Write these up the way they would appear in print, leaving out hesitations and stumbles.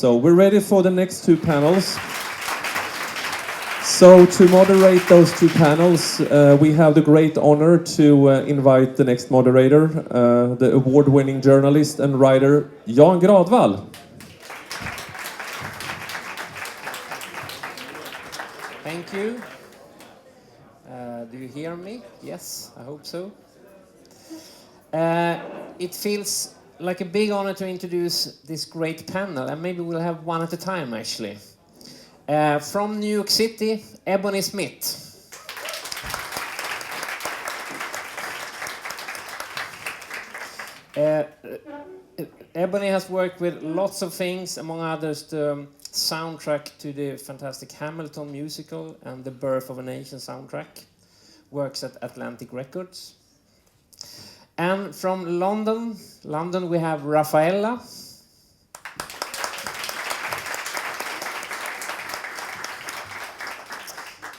So we're ready for the next two panels. So to moderate those two panels, we have the great honor to invite the next moderator, the award-winning journalist and writer Jan Gradvall. Thank you. Do you hear me? Yes, I hope so. It feels like a big honor to introduce this great panel, and maybe we'll have one at a time, actually. From New York City, Ebonie Smith. Ebonie has worked with lots of things, among others the soundtrack to the fantastic Hamilton musical and the Birth of a Nation soundtrack. Works at Atlantic Records. And from London we have Raphaella.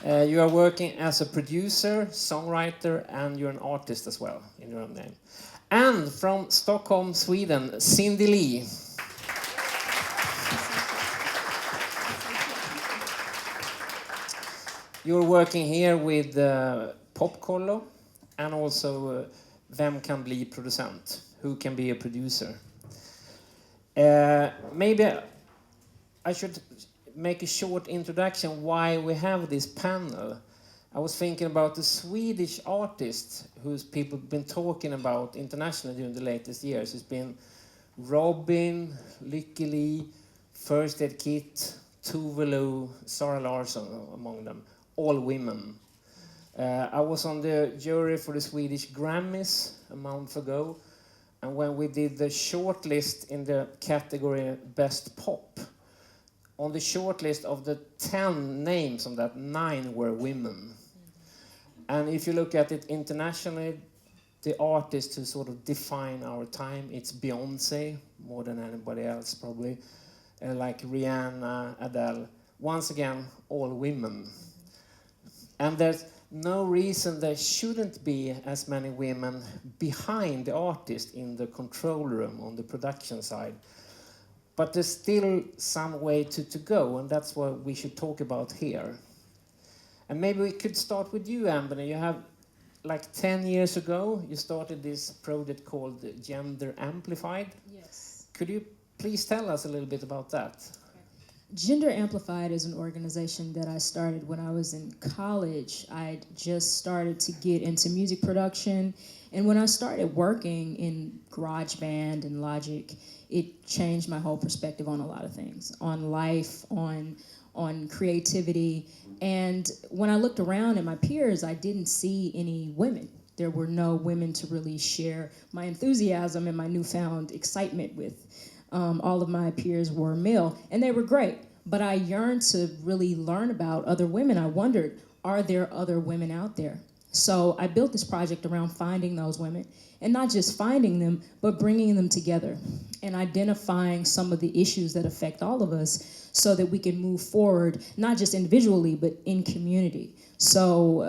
You are working as a producer, songwriter, and you're an artist as well, in your own name. And from Stockholm, Sweden, Cindy Lee. You're working here with Popkollo, and also Vem kan bli producent? Who can be a producer? Maybe I should make a short introduction why we have this panel. I was thinking about the Swedish artists whose people have been talking about internationally during the latest years. It's been Robin, Lykke Li, First Aid Kit, Tove Lo, Zara Larsson among them, all women. I was on the jury for the Swedish Grammys a month ago, and when we did the shortlist in the category Best Pop, on the shortlist of the 10 names on that, 9 were women. And if you look at it internationally, the artists who sort of define our time, it's Beyoncé, more than anybody else probably, like Rihanna, Adele. Once again, all women. And there's no reason there shouldn't be as many women behind the artist in the control room on the production side. But there's still some way to go, and that's what we should talk about here. And maybe we could start with you, Ebonie. You have, like 10 years ago, you started this project called Gender Amplified. Yes. Could you please tell us a little bit about that? Gender Amplified is an organization that I started when I was in college. I just started to get into music production, and when I started working in GarageBand and Logic, it changed my whole perspective on a lot of things, on life, on creativity. And when I looked around at my peers, I didn't see any women. There were no women to really share my enthusiasm and my newfound excitement with. All of my peers were male, and they were great. But I yearned to really learn about other women. I wondered, are there other women out there? So I built this project around finding those women, and not just finding them, but bringing them together and identifying some of the issues that affect all of us so that we can move forward, not just individually, but in community. So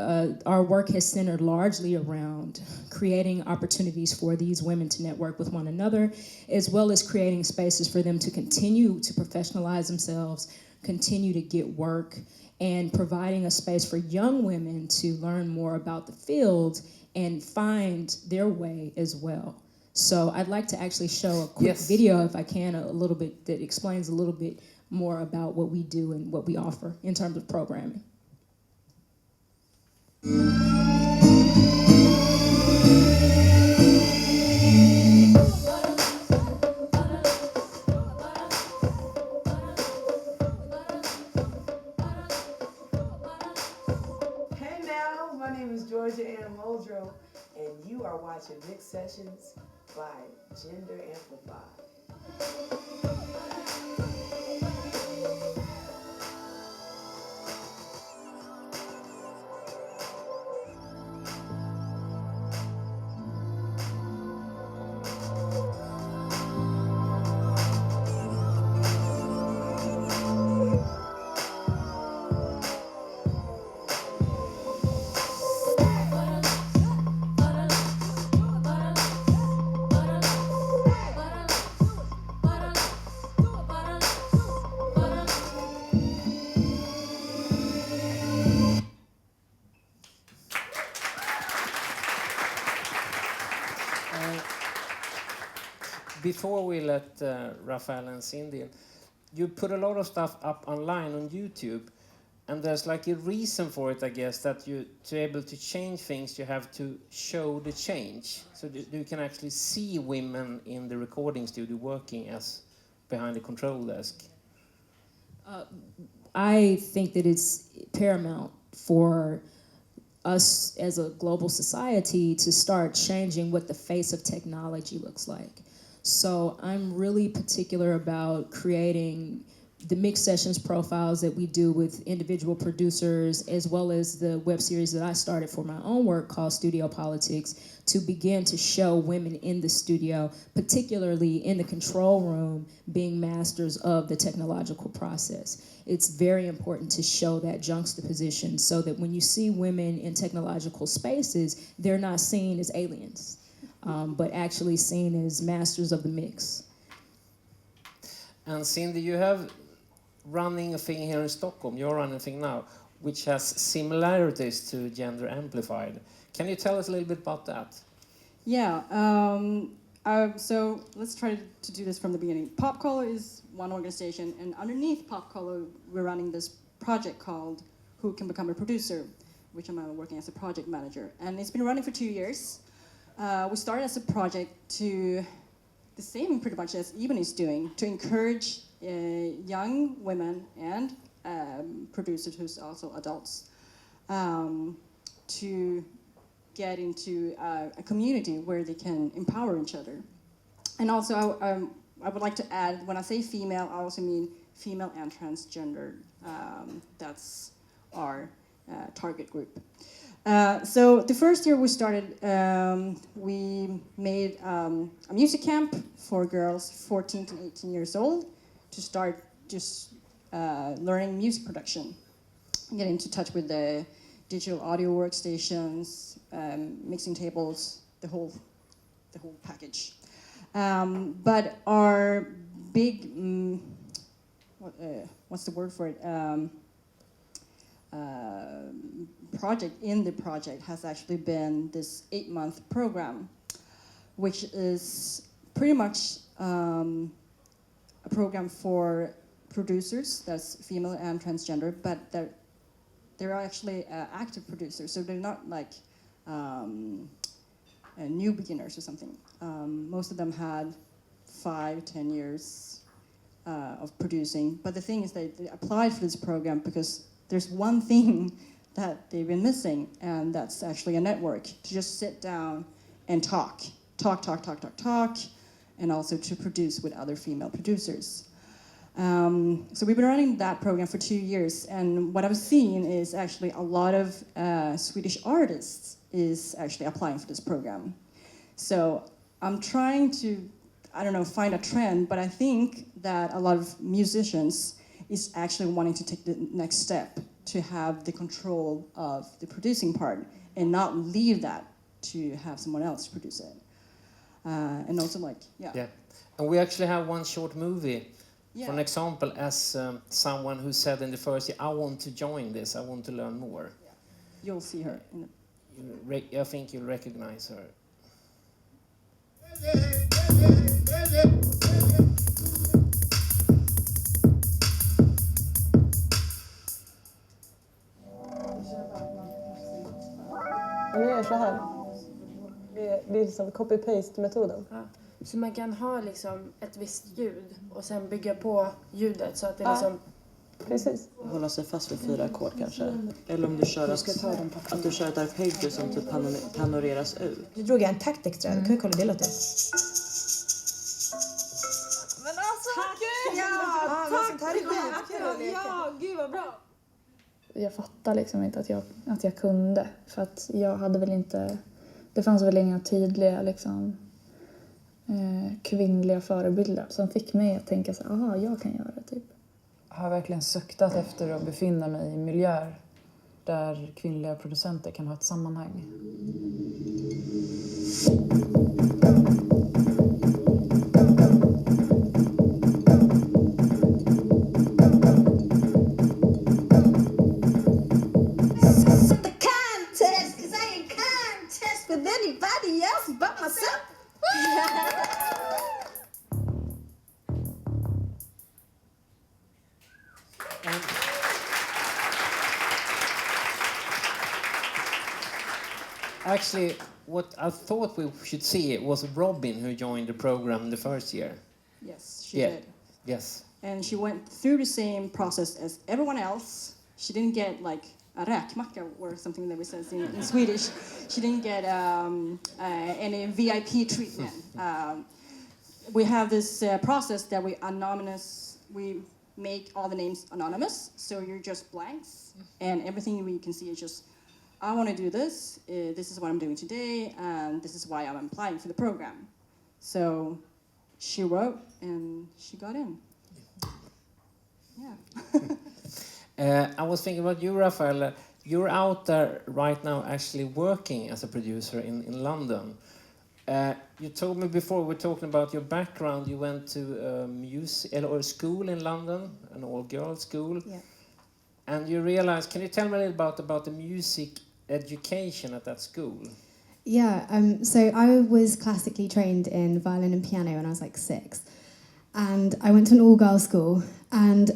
our work has centered largely around creating opportunities for these women to network with one another, as well as creating spaces for them to continue to professionalize themselves, continue to get work, and providing a space for young women to learn more about the field and find their way as well. So I'd like to actually show a quick video, if I can, a little bit that explains a little bit more about what we do and what we offer in terms of programming. And you are watching Mix Sessions by Gender Amplified. Before we let Raphael and Cindy in, you put a lot of stuff up online on YouTube, and there's like a reason for it, I guess, that to be able to change things, you have to show the change. So you can actually see women in the recording studio working as behind the control desk. I think that it's paramount for us as a global society to start changing what the face of technology looks like. So I'm really particular about creating the mix sessions profiles that we do with individual producers, as well as the web series that I started for my own work called Studio Politics, to begin to show women in the studio, particularly in the control room, being masters of the technological process. It's very important to show that juxtaposition so that when you see women in technological spaces, they're not seen as aliens, but actually seen as masters of the mix. And Cindy, you have running a thing here in Stockholm, you're running a thing now, which has similarities to Gender Amplified. Can you tell us a little bit about that? Yeah, so let's try to do this from the beginning. Popkollo is one organization, and underneath Popkollo, we're running this project called Who Can Become a Producer, which I'm working as a project manager. And it's been running for 2 years. We started as a project to, the same pretty much as Ebonie is doing, to encourage young women and producers who's also adults to get into a community where they can empower each other. And also I would like to add, when I say female, I also mean female and transgender. That's our target group. So the first year we started, we made a music camp for girls 14 to 18 years old to start just learning music production, get into touch with the digital audio workstations, mixing tables, the whole package. But our big, what's the word for it? Project in the project has actually been this 8-month program, which is pretty much a program for producers, that's female and transgender, but they're actually active producers, so they're not like new beginners or something. Most of them had 5-10 years of producing, but the thing is they applied for this program because there's one thing that they've been missing, and that's actually a network to just sit down and talk, and also to produce with other female producers. So we've been running that program for 2 years, and what I've seen is actually a lot of Swedish artists is actually applying for this program. So I'm trying to, I don't know, find a trend, but I think that a lot of musicians is actually wanting to take the next step to have the control of the producing part and not leave that to have someone else produce it. And also like, yeah. And we actually have one short movie, Yeah. for an example, as someone who said in the first year, I want to join this, I want to learn more. Yeah. You'll see her. I think you'll recognize her. Och nu gör jag så här. Det är som copy-paste-metoden. Ja. Så man kan ha liksom ett visst ljud och sen bygga på ljudet så att det liksom... Precis. Hålla sig fast vid 4 ackord kanske. Eller om du kör att du kör ett arpeggio som typ panoreras ut. Nu drog jag en takt extra. Kan vi kolla det låter? Men alltså, gud! Ja, tack! Ja, gud vad bra! Jag fattar liksom inte att jag kunde. För att jag hade väl inte... Det fanns väl inga tydliga liksom, kvinnliga förebilder som fick mig att tänka så aha, jag kan göra det typ. Jag har verkligen suktat efter att befinna mig i miljöer där kvinnliga producenter kan ha ett sammanhang. Anybody else but myself. Actually, what I thought we should see was Robin, who joined the program the first year. Yes, she did. Yes. And she went through the same process as everyone else. She didn't get like a räkmacka or something that we say in Swedish. She didn't get any VIP treatment. We have this process that we make all the names anonymous, so you're just blanks, and everything we can see is just, I want to do this, this is what I'm doing today, and this is why I'm applying for the program. So she wrote, and she got in. Yeah. I was thinking about you, Raphaella. You're out there right now actually working as a producer in London. You told me before we were talking about your background, you went to a school in London, an all-girls school. Yeah. And you realized, can you tell me a little about the music education at that school? Yeah, so I was classically trained in violin and piano when I was like 6. And I went to an all-girls school, and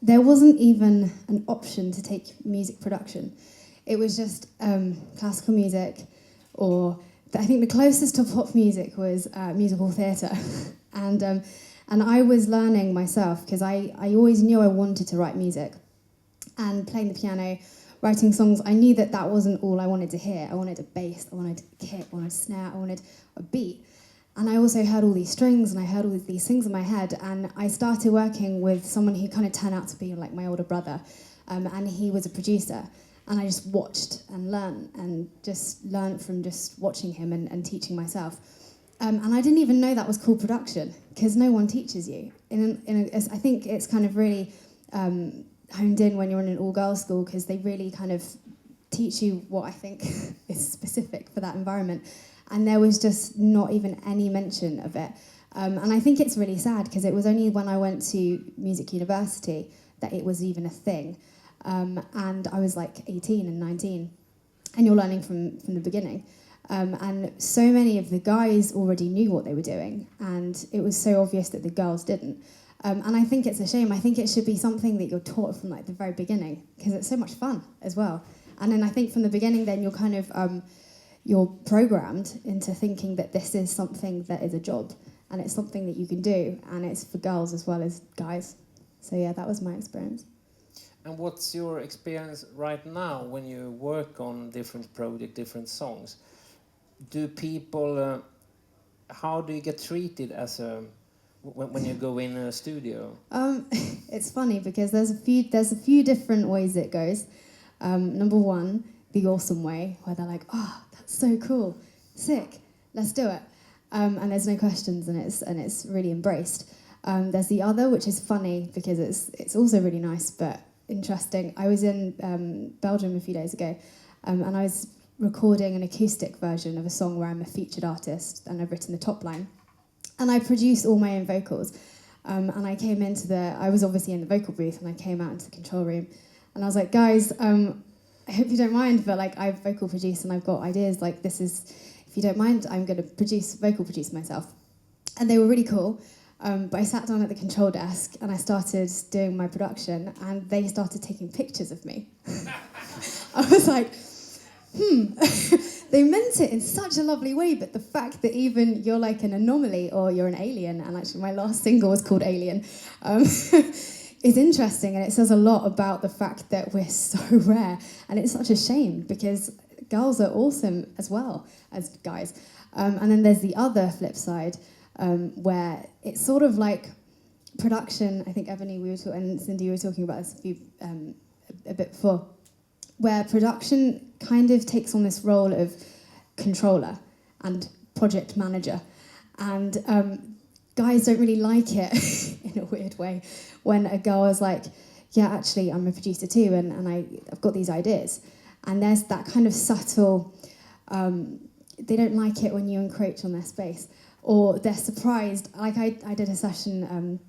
there wasn't even an option to take music production. It was just classical music, or I think the closest to pop music was musical theatre. And I was learning myself, because I always knew I wanted to write music. And playing the piano, writing songs, I knew that that wasn't all I wanted to hear. I wanted a bass, I wanted a kick, I wanted a snare, I wanted a beat. And I also heard all these strings, and I heard all these things in my head, and I started working with someone who kind of turned out to be like my older brother, and he was a producer. And I just watched and learned from just watching him and teaching myself. And I didn't even know that was called production, because no one teaches you. I think it's kind of really honed in when you're in an all-girls school, because they really kind of teach you what I think is specific for that environment. And there was just not even any mention of it. And I think it's really sad, because it was only when I went to music university that it was even a thing. And I was like 18 and 19, and you're learning from the beginning. And so many of the guys already knew what they were doing, and it was so obvious that the girls didn't. And I think it's a shame. I think it should be something that you're taught from like the very beginning, because it's so much fun as well. And then I think from the beginning, then you're kind of you're programmed into thinking that this is something that is a job, and it's something that you can do, and it's for girls as well as guys. So yeah, that was my experience. And what's your experience right now when you work on different projects, different songs? Do people, how do you get treated as when you go in a studio? It's funny, because there's a few different ways it goes. Number one, the awesome way, where they're like, oh, that's so cool, sick, let's do it. And there's no questions, and it's really embraced. There's the other, which is funny, because it's also really nice, but interesting. I was in Belgium a few days ago, and I was recording an acoustic version of a song where I'm a featured artist, and I've written the top line. And I produce all my own vocals. And I was obviously in the vocal booth, and I came out into the control room, and I was like, guys, I hope you don't mind, but like I've vocal produced and I've got ideas, like this is, if you don't mind, I'm going to vocal produce myself. And they were really cool. But I sat down at the control desk and I started doing my production, and they started taking pictures of me. I was like, they meant it in such a lovely way, but the fact that even you're like an anomaly or you're an alien, and actually my last single was called Alien, is interesting, and it says a lot about the fact that we're so rare, and it's such a shame, because girls are awesome as well as guys. And then there's the other flip side, where it's sort of like production. I think Ebony, and Cindy, we were talking about this a bit before, where production kind of takes on this role of controller and project manager, and guys don't really like it in a weird way when a girl is like, yeah, actually I'm a producer too, and I've got these ideas. And there's that kind of subtle, they don't like it when you encroach on their space, or they're surprised. Like I did a session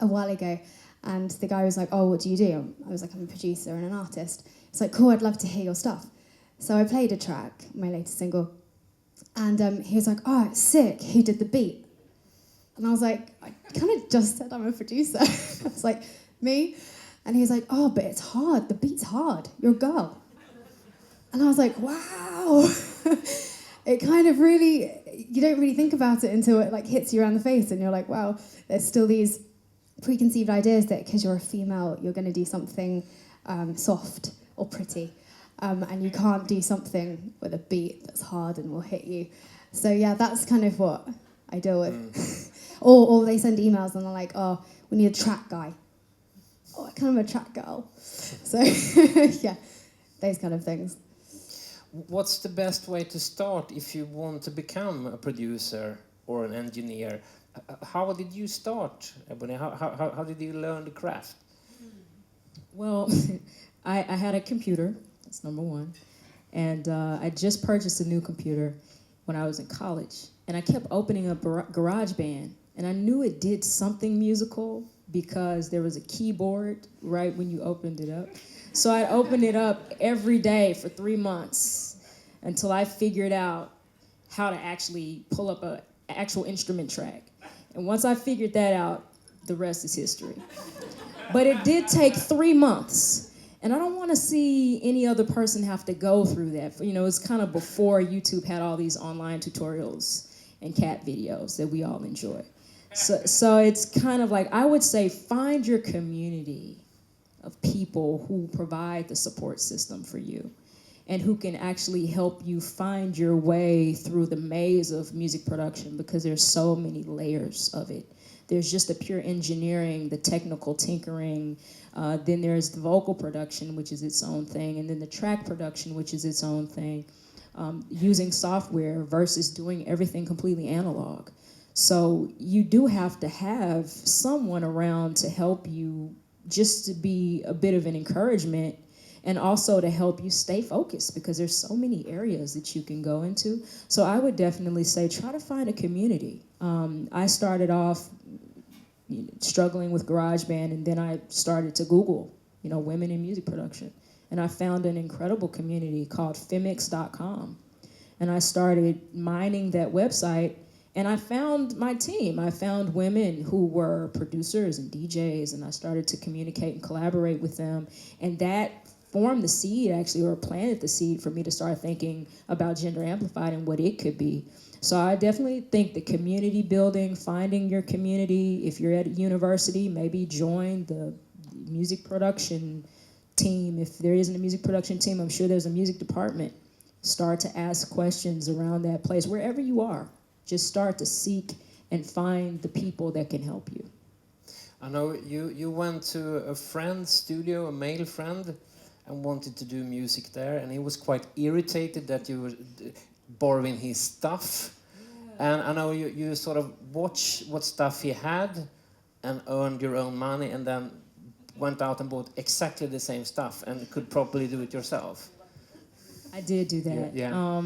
a while ago, and the guy was like, oh, what do you do? I was like, I'm a producer and an artist. It's like, cool, I'd love to hear your stuff. So I played a track, my latest single, And he was like, oh, it's sick. Who did the beat? And I was like, I kind of just said I'm a producer. I was like, me? And he was like, oh, but it's hard. The beat's hard. You're a girl. And I was like, wow. It kind of really, you don't really think about it until it like hits you around the face and you're like, wow, there's still these preconceived ideas that because you're a female, you're going to do something soft or pretty. And you can't do something with a beat that's hard and will hit you. So yeah, that's kind of what I deal with. or they send emails and they're like, oh, we need a track guy. Oh, I kind of a track girl. So yeah, those kind of things. What's the best way to start if you want to become a producer or an engineer? How did you start, Ebonie? How did you learn the craft? Well, I had a computer. That's number one. And I just purchased a new computer when I was in college. And I kept opening up GarageBand. And I knew it did something musical because there was a keyboard right when you opened it up. So I opened it up every day for 3 months until I figured out how to actually pull up an actual instrument track. And once I figured that out, the rest is history. But it did take 3 months. And I don't want to see any other person have to go through that. You know, it's kind of before YouTube had all these online tutorials and cat videos that we all enjoy. So it's kind of like, I would say, find your community of people who provide the support system for you and who can actually help you find your way through the maze of music production, because there's so many layers of it. There's just the pure engineering, the technical tinkering, then there's the vocal production, which is its own thing, and then the track production, which is its own thing, using software versus doing everything completely analog. So you do have to have someone around to help you, just to be a bit of an encouragement, and also to help you stay focused, because there's so many areas that you can go into. So I would definitely say try to find a community. I started off struggling with GarageBand, and then I started to Google, women in music production. And I found an incredible community called femix.com. And I started mining that website, and I found my team. I found women who were producers and DJs, and I started to communicate and collaborate with them. And that formed the seed, actually, or planted the seed for me to start thinking about Gender Amplified and what it could be. So I definitely think the community building, finding your community. If you're at a university, maybe join the music production team. If there isn't a music production team, I'm sure there's a music department. Start to ask questions around that place, wherever you are. Just start to seek and find the people that can help you. I know you went to a friend's studio, a male friend, and wanted to do music there, and he was quite irritated that you were borrowing his stuff. Yeah. And I know you sort of watched what stuff he had and earned your own money, and then went out and bought exactly the same stuff and could probably do it yourself. I did do that. Yeah.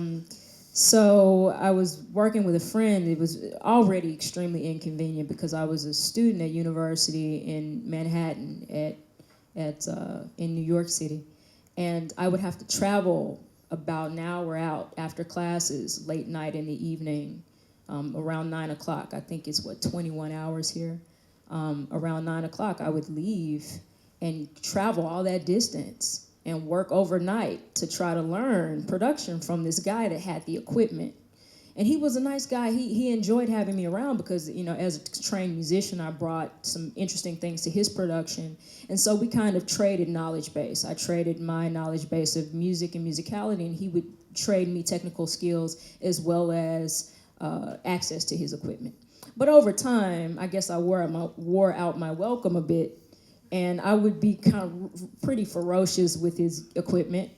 So I was working with a friend. It was already extremely inconvenient because I was a student at university in Manhattan in New York City. And I would have to travel about an hour out after classes, late night in the evening, around 9 o'clock. I think it's 21 hours here. Around 9 o'clock, I would leave and travel all that distance and work overnight to try to learn production from this guy that had the equipment. And he was a nice guy. He enjoyed having me around because, as a trained musician, I brought some interesting things to his production. And so we kind of traded knowledge base. I traded my knowledge base of music and musicality, and he would trade me technical skills as well as access to his equipment. But over time, I guess I wore out my welcome a bit, and I would be kind of pretty ferocious with his equipment.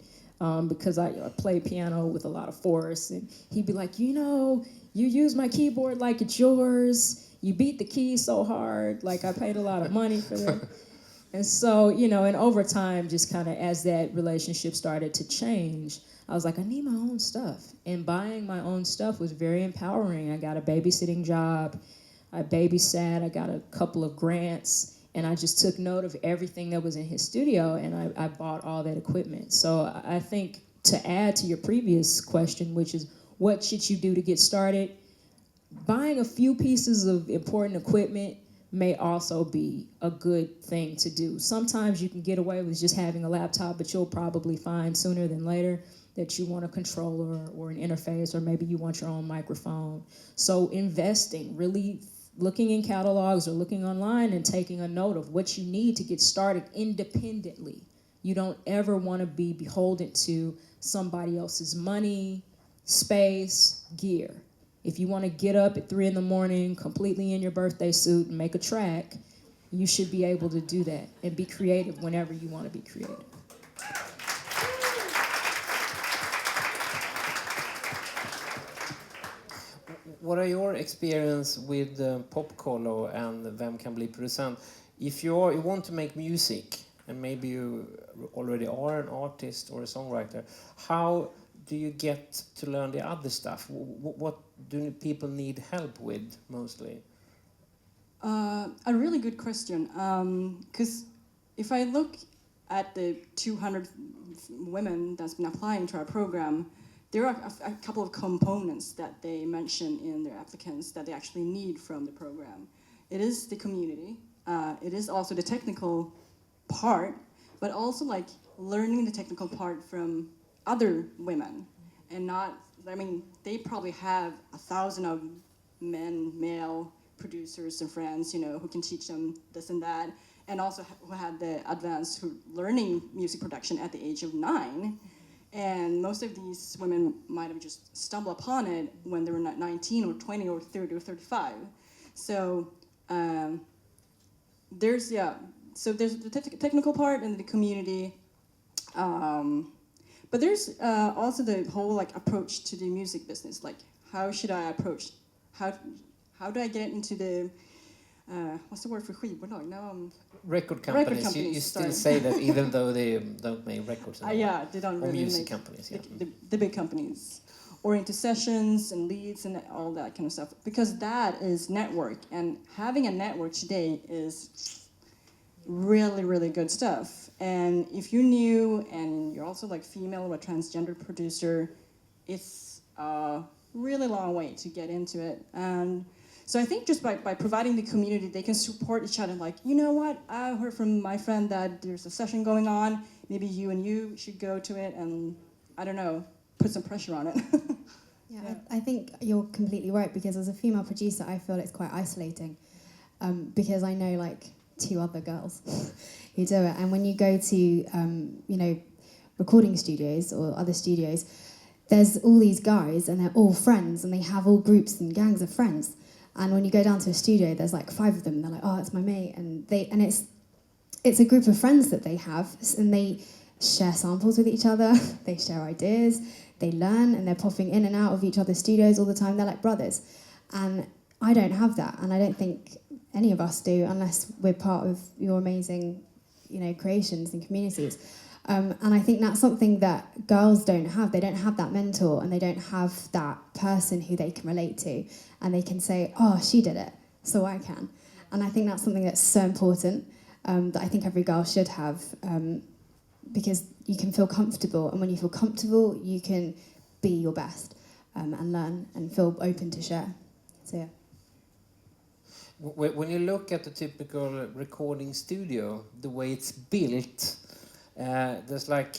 Because I play piano with a lot of force, and he'd be like, you use my keyboard like it's yours. You beat the keys so hard, like I paid a lot of money for that. And so, and over time, just kind of as that relationship started to change, I was like, I need my own stuff. And buying my own stuff was very empowering. I got a babysitting job. I babysat. I got a couple of grants. And I just took note of everything that was in his studio, and I bought all that equipment. So I think to add to your previous question, which is what should you do to get started? Buying a few pieces of important equipment may also be a good thing to do. Sometimes you can get away with just having a laptop, but you'll probably find sooner than later that you want a controller or an interface, or maybe you want your own microphone. So investing, really looking in catalogs or looking online and taking a note of what you need to get started independently. You don't ever want to be beholden to somebody else's money, space, gear. If you want to get up at 3 in the morning, completely in your birthday suit and make a track, you should be able to do that and be creative whenever you want to be creative. What are your experience with Popkollo and Vem kan bli producent? If you want to make music, and maybe you already are an artist or a songwriter, how do you get to learn the other stuff? What do people need help with mostly? A really good question. Because if I look at the 200 women that's been applying to our program, there are a couple of components that they mention in their applicants that they actually need from the program. It is the community. It is also the technical part, but also like learning the technical part from other women, and not, I mean, they probably have 1,000 of male producers and friends, you know, who can teach them this and that, and also who had the advanced learning music production at the age of 9. And most of these women might have just stumbled upon it when they were 19 or 20 or 30 or 35. So there's the technical part and the community. But there's also the whole like approach to the music business. Like, how should I approach? How do I get into the what's the word for skivbolag? Now record companies. You still say that even though they don't make records. Yeah, they don't really music make companies. Yeah. The big companies, or into sessions and leads and all that kind of stuff. Because that is network, and having a network today is really, really good stuff. And if you're new and you're also like female or a transgender producer, it's a really long way to get into it. And so I think just by providing the community, they can support each other. Like, you know what, I heard from my friend that there's a session going on. Maybe you and you should go to it and, I don't know, put some pressure on it. Yeah, I think you're completely right, because as a female producer, I feel it's quite isolating, because I know like 2 other girls who do it. And when you go to, you know, recording studios or other studios, there's all these guys and they're all friends and they have all groups and gangs of friends. And when you go down to a studio, there's like 5 of them. And they're like, oh, it's my mate. And it's a group of friends that they have, and they share samples with each other. They share ideas. They learn, and they're popping in and out of each other's studios all the time. They're like brothers. And I don't have that. And I don't think any of us do, unless we're part of your amazing, you know, creations and communities. And I think that's something that girls don't have. They don't have that mentor, and they don't have that person who they can relate to. And they can say, oh, she did it, so I can. And I think that's something that's so important, that I think every girl should have, because you can feel comfortable. And when you feel comfortable, you can be your best, and learn and feel open to share. So, yeah. When you look at the typical recording studio, the way it's built, there's like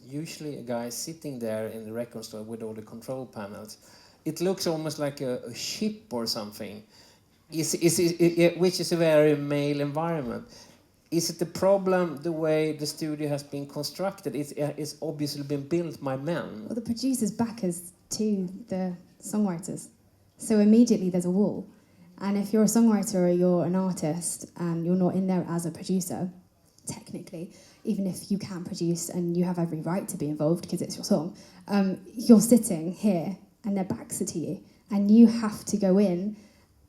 usually a guy sitting there in the record store with all the control panels. It looks almost like a ship or something, which is a very male environment. Is it the problem the way the studio has been constructed? It's obviously been built by men. Well, the producer's back is to the songwriters. So immediately there's a wall. And if you're a songwriter or you're an artist and you're not in there as a producer, technically, even if you can produce and you have every right to be involved because it's your song, you're sitting here and their backs are to you. And you have to go in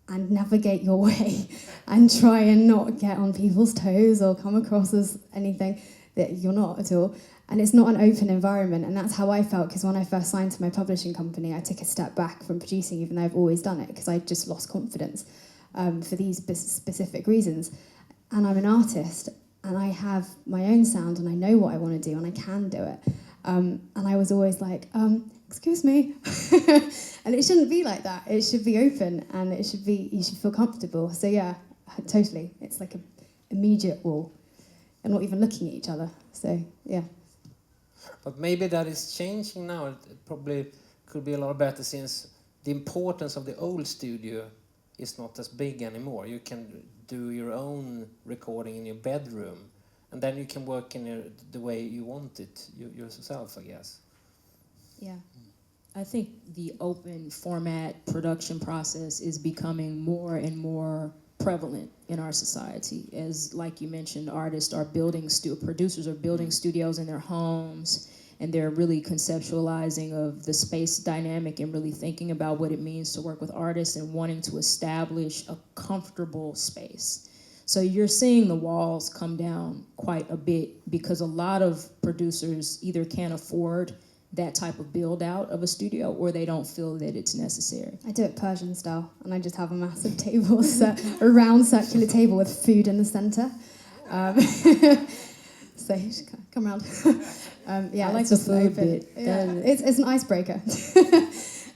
and navigate your way and try and not get on people's toes or come across as anything that you're not at all. And it's not an open environment, and that's how I felt, because when I first signed to my publishing company, I took a step back from producing, even though I've always done it, because I just lost confidence for these specific reasons. And I'm an artist, and I have my own sound, and I know what I want to do, and I can do it. And I was always like, excuse me. And it shouldn't be like that. It should be open, and you should feel comfortable. So yeah, totally. It's like an immediate wall, and not even looking at each other. So yeah. But maybe that is changing now. It probably could be a lot better, since the importance of the old studio is not as big anymore. You can do your own recording in your bedroom, and then you can work in the way you want it yourself, I guess. Yeah. I think the open format production process is becoming more and more prevalent in our society. As, like you mentioned, artists are building, producers are building studios in their homes, and they're really conceptualizing of the space dynamic and really thinking about what it means to work with artists and wanting to establish a comfortable space. So you're seeing the walls come down quite a bit, because a lot of producers either can't afford that type of build out of a studio, or they don't feel that it's necessary. I do it Persian style, and I just have a massive table, a round circular table with food in the center. So you should come around. Yeah, I like the food bit. Yeah, it's an icebreaker,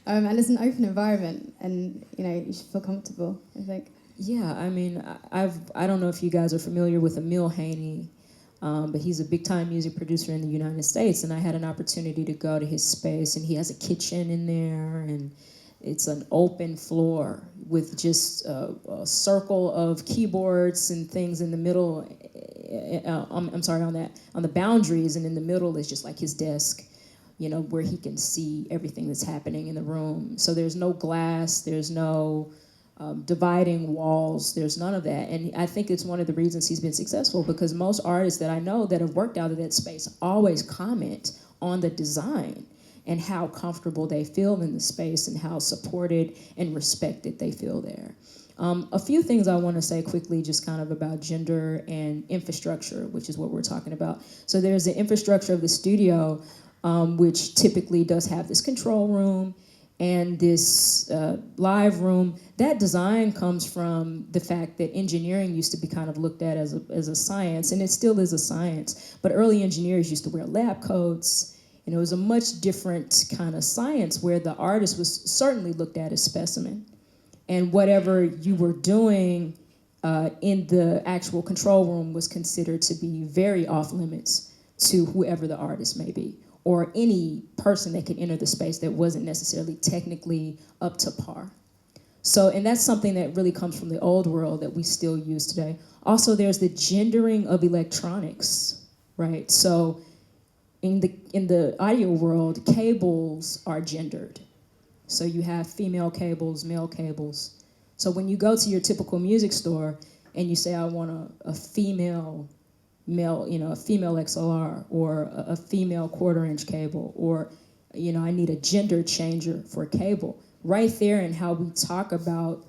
and it's an open environment, and you should feel comfortable, I think. Yeah, I mean, I don't know if you guys are familiar with Emil Haney. But he's a big-time music producer in the United States, and I had an opportunity to go to his space, and he has a kitchen in there, and it's an open floor with just a circle of keyboards and things in the middle. I'm sorry, on the boundaries, and in the middle is just like his desk, where he can see everything that's happening in the room. So there's no glass, there's no dividing walls, there's none of that. And I think it's one of the reasons he's been successful, because most artists that I know that have worked out of that space always comment on the design and how comfortable they feel in the space and how supported and respected they feel there. A few things I want to say quickly, just kind of about gender and infrastructure, which is what we're talking about. So there's the infrastructure of the studio, which typically does have this control room and this live room. That design comes from the fact that engineering used to be kind of looked at as a science, and it still is a science. But early engineers used to wear lab coats, and it was a much different kind of science where the artist was certainly looked at as specimen. And whatever you were doing in the actual control room was considered to be very off limits to whoever the artist may be, or any person that could enter the space that wasn't necessarily technically up to par. So, and that's something that really comes from the old world that we still use today. Also, there's the gendering of electronics, right? So in the audio world, cables are gendered. So you have female cables, male cables. So when you go to your typical music store and you say, I want a female XLR, or a female 1/4-inch cable, or, I need a gender changer for a cable. Right there in how we talk about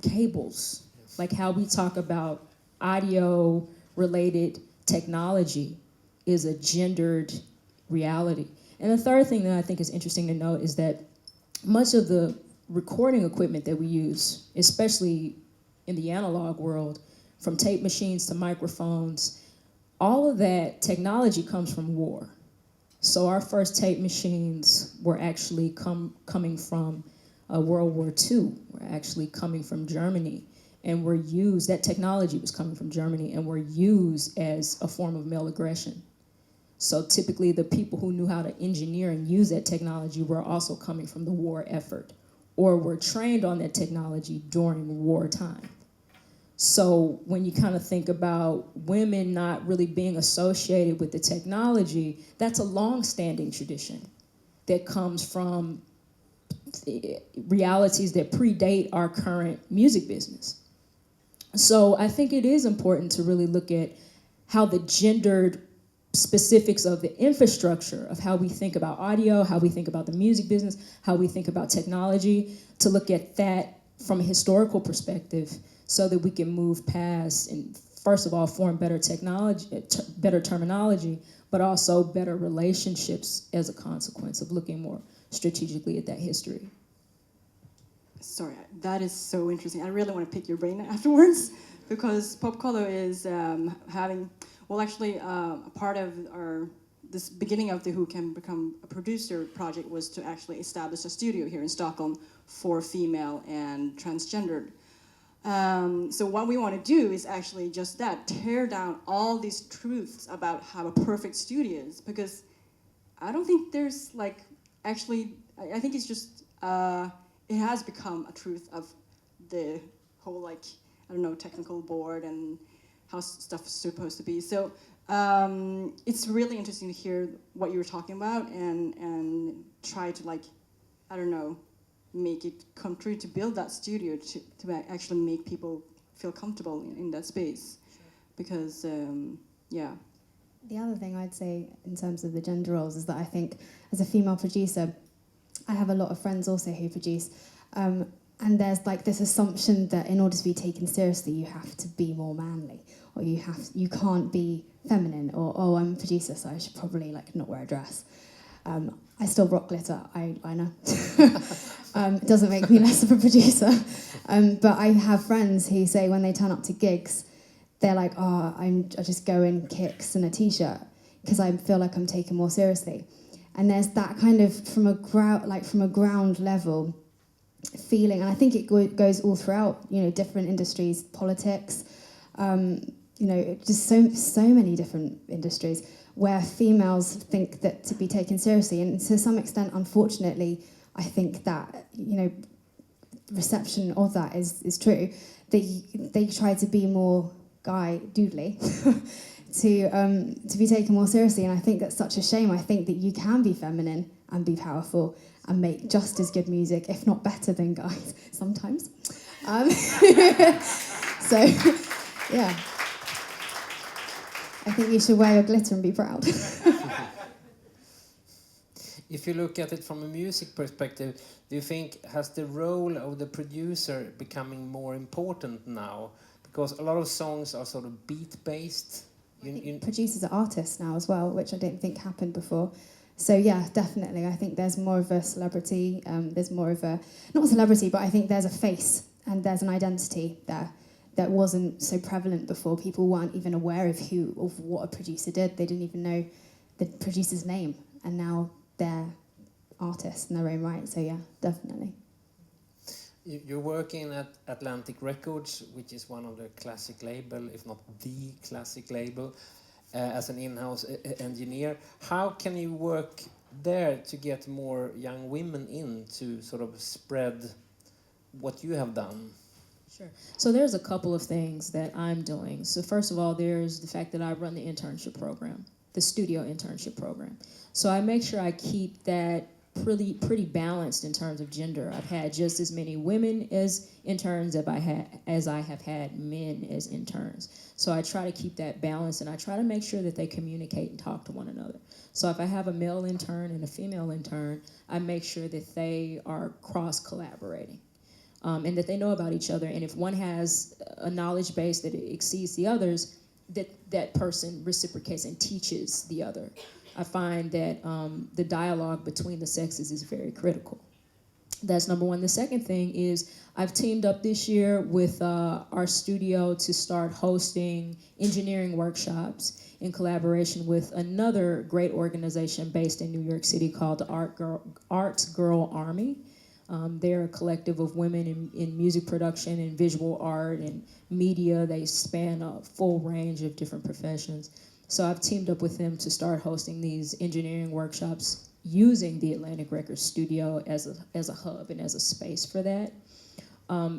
cables, like how we talk about audio-related technology, is a gendered reality. And the third thing that I think is interesting to note is that much of the recording equipment that we use, especially in the analog world, from tape machines to microphones, all of that technology comes from war. So our first tape machines were actually coming from World War II. Were actually coming from Germany, and were used, that technology was coming from Germany, and were used as a form of male aggression. So typically the people who knew how to engineer and use that technology were also coming from the war effort, or were trained on that technology during wartime. So when you kind of think about women not really being associated with the technology, that's a long-standing tradition that comes from realities that predate our current music business. So I think it is important to really look at how the gendered specifics of the infrastructure of how we think about audio, how we think about the music business, how we think about technology, to look at that from a historical perspective, so that we can move past and, first of all, form better technology, better terminology, but also better relationships as a consequence of looking more strategically at that history. Sorry, that is so interesting. I really want to pick your brain afterwards, because Popkollo is having, well, actually, a part of our this beginning of the Who Can Become a Producer project was to actually establish a studio here in Stockholm for female and transgendered. So what we want to do is actually just that, tear down all these truths about how a perfect studio is, because I don't think there's like, actually, I think it's just, it has become a truth of the whole, like, I don't know, technical board and how stuff is supposed to be. So it's really interesting to hear what you were talking about and try to, like, I don't know, make it come true, to build that studio to actually make people feel comfortable in that space. Sure. Because, yeah. The other thing I'd say in terms of the gender roles is that I think as a female producer, I have a lot of friends also who produce, and there's like this assumption that in order to be taken seriously, you have to be more manly, or you can't be feminine, or oh, I'm a producer, so I should probably like not wear a dress. I still rock glitter, I know. It doesn't make me less of a producer. But I have friends who say when they turn up to gigs, they're like, oh, I just go in kicks and a t-shirt because I feel like I'm taken more seriously. And there's that kind of from a ground level feeling, and I think it goes all throughout, you know, different industries, politics, you know, just so many different industries where females think that to be taken seriously, and to some extent, unfortunately, I think that, you know, reception of that is true. They try to be more guy doodly to be taken more seriously, and I think that's such a shame. I think that you can be feminine and be powerful and make just as good music, if not better than guys sometimes. So, yeah. I think you should wear your glitter and be proud. If you look at it from a music perspective, do you think has the role of the producer becoming more important now? Because a lot of songs are sort of beat-based. Producers are artists now as well, which I don't think happened before. So yeah, definitely. I think there's more of a celebrity. There's more of a, not a celebrity, but I think there's a face and there's an identity there that wasn't so prevalent before. People weren't even aware of what a producer did. They didn't even know the producer's name, and now they're artists in their own right. So yeah, definitely. You're working at Atlantic Records, which is one of the classic label, if not the classic label, as an in-house engineer. How can you work there to get more young women in to sort of spread what you have done? Sure. So there's a couple of things that I'm doing. So first of all, there's the fact that I run the internship program, the studio internship program. So I make sure I keep that pretty balanced in terms of gender. I've had just as many women as interns as I have had men as interns. So I try to keep that balance, and I try to make sure that they communicate and talk to one another. So if I have a male intern and a female intern, I make sure that they are cross-collaborating. And that they know about each other. And if one has a knowledge base that exceeds the others, that person reciprocates and teaches the other. I find that the dialogue between the sexes is very critical. That's number one. The second thing is I've teamed up this year with our studio to start hosting engineering workshops in collaboration with another great organization based in New York City called the Arts Girl Army. They're a collective of women in music production and visual art and media. They span a full range of different professions. So I've teamed up with them to start hosting these engineering workshops using the Atlantic Records studio as a hub and as a space for that.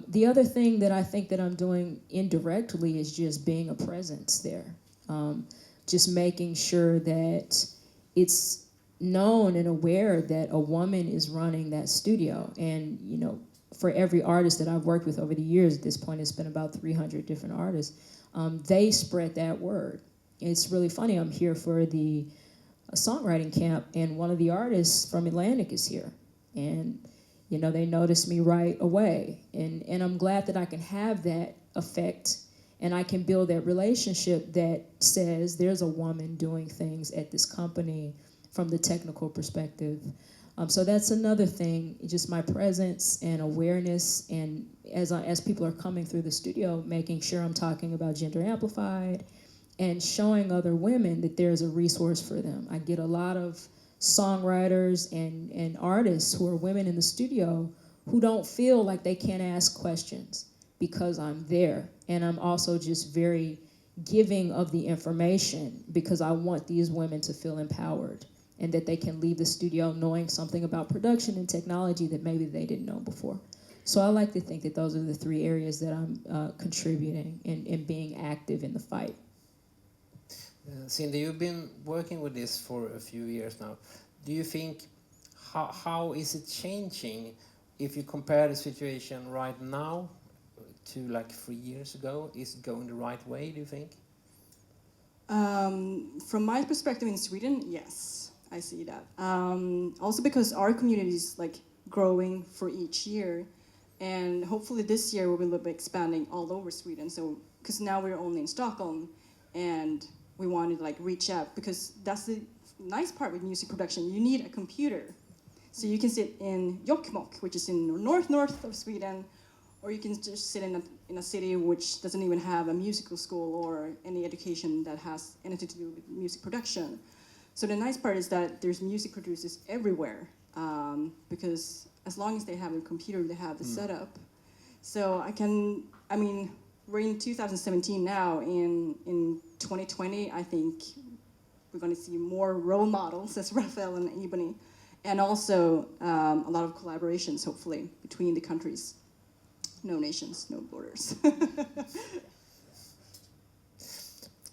The other thing that I think that I'm doing indirectly is just being a presence there. Just making sure that it's known and aware that a woman is running that studio. And, you know, for every artist that I've worked with over the years, at this point it's been about 300 different artists, they spread that word. It's really funny, I'm here for the songwriting camp, and one of the artists from Atlantic is here. And, you know, they noticed me right away. And I'm glad that I can have that effect, and I can build that relationship that says there's a woman doing things at this company from the technical perspective. So that's another thing, just my presence and awareness, and as people are coming through the studio, making sure I'm talking about Gender Amplified and showing other women that there's a resource for them. I get a lot of songwriters and artists who are women in the studio who don't feel like they can't ask questions because I'm there. And I'm also just very giving of the information because I want these women to feel empowered and that they can leave the studio knowing something about production and technology that maybe they didn't know before. So I like to think that those are the three areas that I'm contributing and being active in the fight. Cindy, you've been working with this for a few years now. Do you think, how is it changing if you compare the situation right now to like 3 years ago? Is it going the right way, do you think? From my perspective in Sweden, yes, I see that. Also because our community is like growing for each year, and hopefully this year we will be expanding all over Sweden. So, because now we're only in Stockholm, and we wanted to like reach out, because that's the nice part with music production. You need a computer. So you can sit in Jokkmokk, which is in north of Sweden, or you can just sit in a city which doesn't even have a musical school or any education that has anything to do with music production. So the nice part is that there's music producers everywhere, because as long as they have a computer, they have the setup. So we're in 2017 now. In 2020, I think we're going to see more role models as Raphaella and Ebonie, and also a lot of collaborations, hopefully, between the countries. No nations, no borders.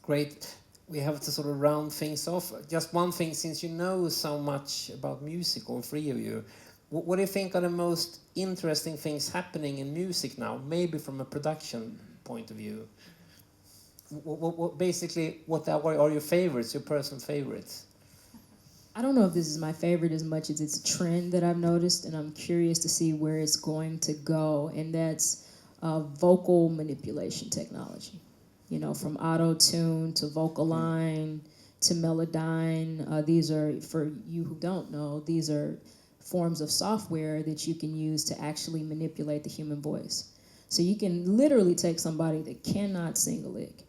Great. We have to sort of round things off. Just one thing, since you know so much about music, all three of you, what do you think are the most interesting things happening in music now, maybe from a production point of view? Basically, what are your favorites, your personal favorites? I don't know if this is my favorite as much as it's a trend that I've noticed, and I'm curious to see where it's going to go, and that's vocal manipulation technology. You know, from auto-tune to vocal line to Melodyne. These are, for you who don't know, these are forms of software that you can use to actually manipulate the human voice. So you can literally take somebody that cannot sing a lick,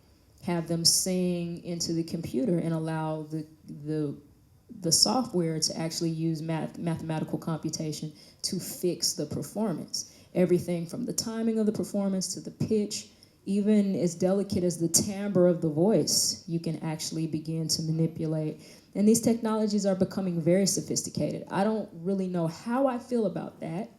have them sing into the computer, and allow the software to actually use mathematical computation to fix the performance. Everything from the timing of the performance to the pitch, even as delicate as the timbre of the voice, you can actually begin to manipulate. And these technologies are becoming very sophisticated. I don't really know how I feel about that,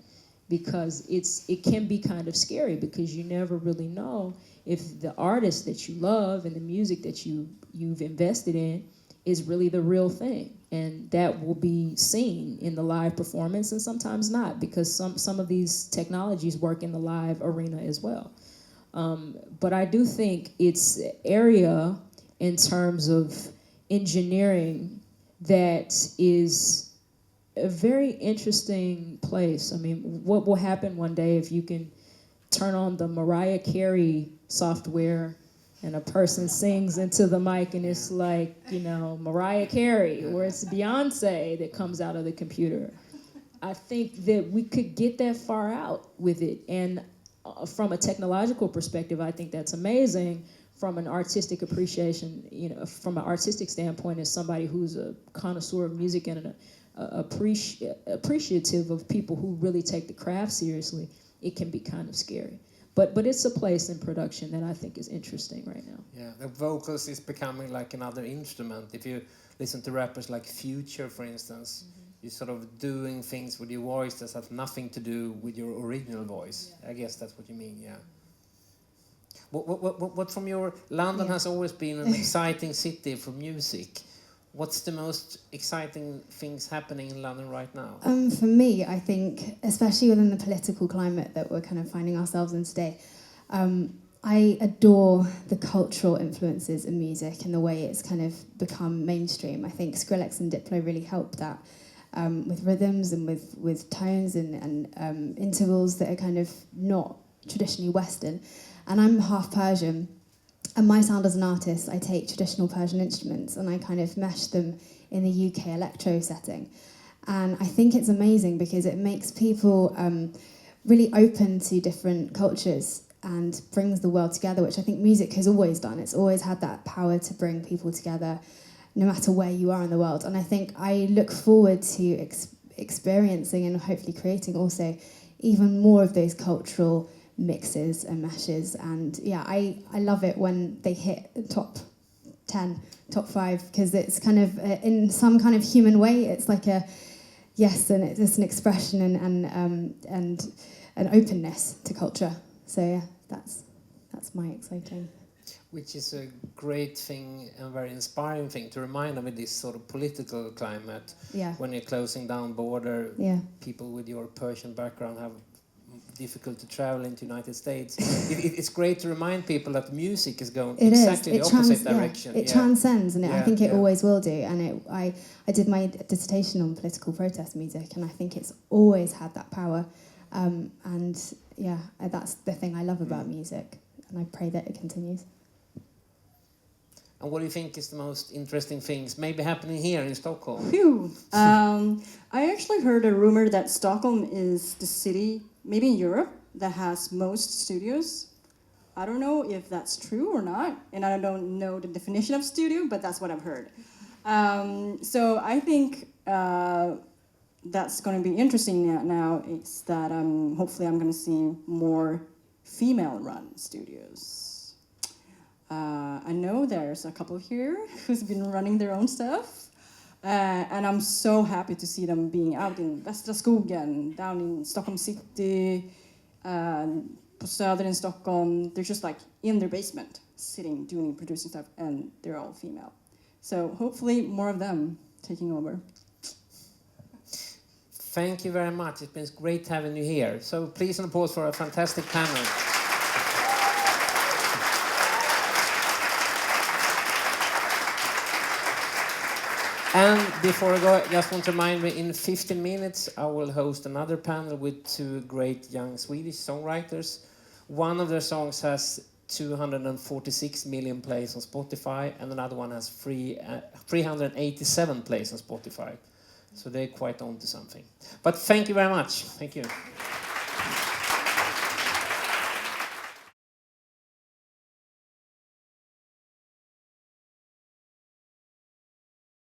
because it can be kind of scary, because you never really know if the artist that you love and the music that you've invested in is really the real thing. And that will be seen in the live performance, and sometimes not, because some of these technologies work in the live arena as well. But I do think it's an area in terms of engineering that is a very interesting place. I mean, what will happen one day if you can turn on the Mariah Carey software and a person sings into the mic and it's like, you know, Mariah Carey, or it's Beyonce that comes out of the computer. I think that we could get that far out with it. And from a technological perspective, I think that's amazing. From an artistic appreciation, you know, from an artistic standpoint, as somebody who's a connoisseur of music and appreciative of people who really take the craft seriously, it can be kind of scary. But it's a place in production that I think is interesting right now. Yeah, the vocals is becoming like another instrument. If you listen to rappers like Future, for instance, you're sort of doing things with your voice that have nothing to do with your original voice. Yeah. I guess that's what you mean, yeah. What from your... London has always been an exciting city for music. What's the most exciting things happening in London right now? For me, I think, especially within the political climate that we're kind of finding ourselves in today, I adore the cultural influences in music and the way it's kind of become mainstream. I think Skrillex and Diplo really helped that, with rhythms and with tones and intervals that are kind of not traditionally Western. And I'm half Persian. And my sound as an artist, I take traditional Persian instruments and I kind of mesh them in the UK electro setting. And I think it's amazing because it makes people really open to different cultures. and brings the world together, which I think music has always done. It's always had that power to bring people together, no matter where you are in the world. And I think I look forward to experiencing and hopefully creating also even more of those cultural mixes and meshes. And yeah, I love it when they hit top 10, top 5, because it's kind of in some kind of human way, it's like a yes, and it's an expression and an openness to culture. So yeah, that's my exciting. Which is a great thing and very inspiring thing to remind them in this sort of political climate. Yeah. When you're closing down border, yeah. people with your Persian background have difficult to travel into the United States. It's great to remind people that music is going exactly the opposite direction. It transcends, and I think it always will do. And I did my dissertation on political protest music, and I think it's always had that power. And yeah, that's the thing I love about music, and I pray that it continues. And what do you think is the most interesting things maybe happening here in Stockholm? Phew. I actually heard a rumor that Stockholm is the city, maybe in Europe, that has most studios. I don't know if that's true or not, and I don't know the definition of studio, but that's what I've heard. So I think that's going to be interesting now is that hopefully I'm going to see more female-run studios. I know there's a couple here who's been running their own stuff, and I'm so happy to see them being out in Västra Skogen, down in Stockholm City, på Söder in Stockholm. They're just like in their basement, sitting, doing, producing stuff, and they're all female. So hopefully more of them taking over. Thank you very much. It's been great having you here. So please an applause for a fantastic panel. And before I go, I just want to remind me, in 15 minutes, I will host another panel with 2 great young Swedish songwriters. One of their songs has 246 million plays on Spotify, and another one has 387 plays on Spotify. So they're quite on to something. But thank you very much. Thank you.